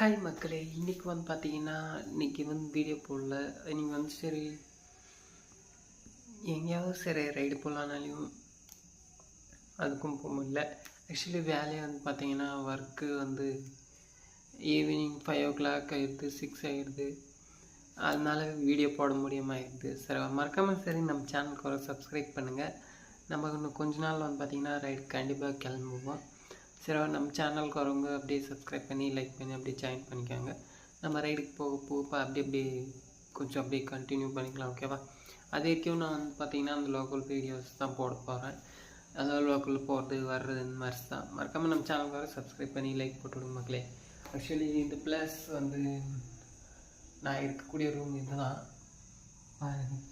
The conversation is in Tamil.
ஹாய் மக்களே, இன்றைக்கி பார்த்தீங்கன்னா இன்றைக்கி வீடியோ போடல. நீங்கள் சரி எங்கேயாவது சரி ரைடு போகலான்னாலையும் அதுக்கும் போக முடியல. ஆக்சுவலி வேலையை பார்த்தீங்கன்னா ஒர்க்கு ஈவினிங் 5 o'clock ஆகிடுது, 6 ஆகிடுது. அதனால வீடியோ போட முடியாமல் ஆகிடுது. சரி மறக்காமல் சரி நம்ம சேனலுக்கு ஒரு சப்ஸ்கிரைப் பண்ணுங்கள். நம்ம இன்னும் கொஞ்ச நாள் பார்த்தீங்கன்னா ரைடு கண்டிப்பாக கிளம்புவோம். சரி நம்ம சேனலுக்கு வரவங்க அப்படியே சப்ஸ்கிரைப் பண்ணி லைக் பண்ணி அப்படியே ஜாயின் பண்ணிக்கோங்க. நம்ம ரைடுக்கு போக அப்படியே கொஞ்சம் அப்படியே கண்டினியூ பண்ணிக்கலாம், ஓகேவா? அது வரைக்கும் நான் பார்த்தீங்கன்னா அந்த லோக்கல் வீடியோஸ் தான் போட போகிறேன். அதாவது லோக்கலில் போகிறது வர்றது இந்த மாதிரி தான். மறக்காமல் நம்ம சேனலுக்கு வர சப்ஸ்கிரைப் பண்ணி லைக் போட்டுவிடுங்க மக்களே. ஆக்சுவலி இந்த ப்ளஸ் நான் இருக்கக்கூடிய ரூம் இது தான் பாருங்கள்.